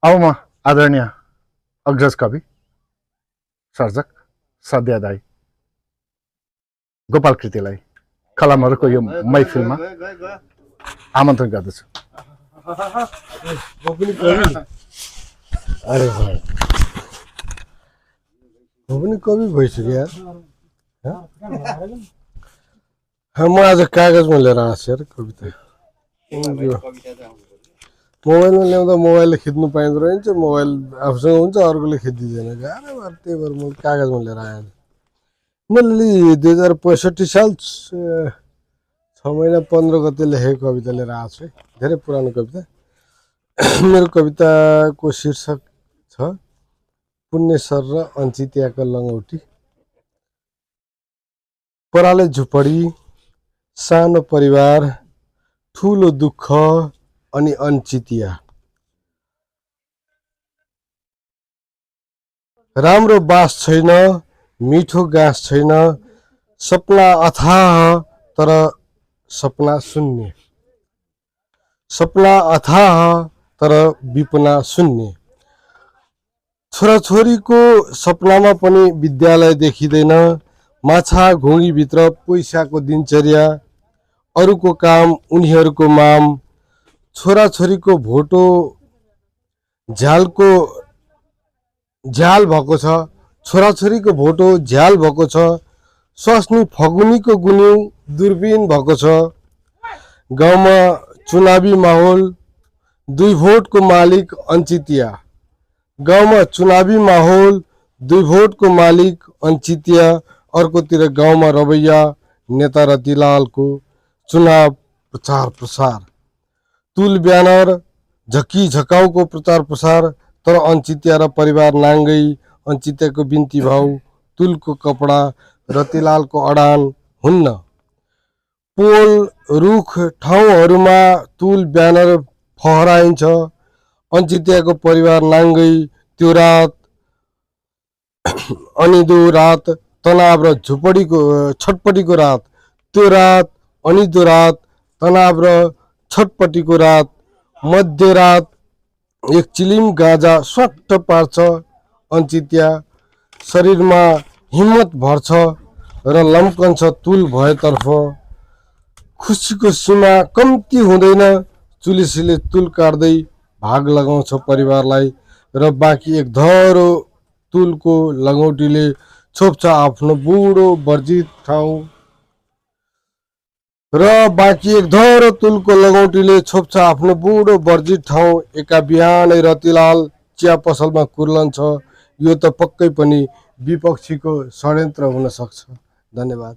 अब म आदरणीय अग्रज कवि सर्जक सद्या दाई गोपाल कृतिलाई कलमहरूको यो मैफिलमा आमन्त्रण गर्दछु। अरे भाइ म पनि कवि भइसक्यो यार। म आज कागजमा लिएर आएको यार कविता। मोबाइलमा ल्याउँदा मोबाइलले खिच्नु पाइँदो रहेछ, मोबाइल आफूसँग हुन्छ अर्कोले खिचिदिँदैन, गाह्रो भएर त्यही भएर मैले कागजमा लिएर आएँ। मैले 2065 साल 6 महिना 15 गते लेखेको कविता लिएर आएको छु है, धेरै पुरानो कविता। मेरो कविताको शीर्षक छ पुण्यसर र अञ्चित्याको लङ्गौटी। पराले झुपडी, सानो परिवार, ठुलो दुःख अनि अञ्चितिया। राम्रो बास छैन, मिठो गाँस छैन, सपना अथाह तर सपना शून्य। सपना अथाह तर विपना शून्य। छोराछोरीको सपनामा पनि विद्यालय देखिँदैन, माछा घुँडीभित्र पैसाको दिनचर्या, अरूको काम उनीहरूको माम। छोराछोरीको भोटो झ्याल भएको छ, छोराछोरीको भोटो झ्याल भएको छ, स्वास्नी फगुनीको गुन्यु दूरबीन भएको छ। गाउँमा चुनावी माहौल, 2 भोटको मालिक अञ्चितिया। गाउँमा चुनावी माहौल, 2 भोटको मालिक अञ्चितिया। अर्कोतिर गाउँमा रवैया नेता रतिलालको चुनाव प्रचार प्रसार, तुल ब्यानर झक्की झकाउको प्रचार प्रसार। तर अञ्चित्या र परिवार नाङ्गै, अञ्चित्याको बिन्ती भाउ, तुलको कपडा, रतिलालको अडान हुन्न। पोल रुख ठाउँहरूमा तुल ब्यानर फहराइन्छ, अञ्चित्याको परिवार नाङ्गै। त्यो रात अनिदो रात, तनाव र छटपटीको रात। त्यो रात अनिदो रात, तनाव र छटपटीको रात। मध्यरात एक चिलिम गाँजा स्वाट्ट पार्छ अञ्चित्या। शरीरमा हिम्मत भर्छ र लम्कन्छ तुल भएतर्फ। खुसीको सीमा कम्ती हुँदैन, चुलिसीले तुल काट्दै भाग लगाउँछ परिवारलाई। र बाँकी एक धरो तुलको लङ्गौटीले छोप्छ आफ्नो बुढो वर्जित ठाउँ। एका बिहानै रतिलाल चिया पसलमा कुर्लन्छ। यो त पक्कै पनि विपक्षीको षड्यन्त्र हुन सक्छ। धन्यवाद।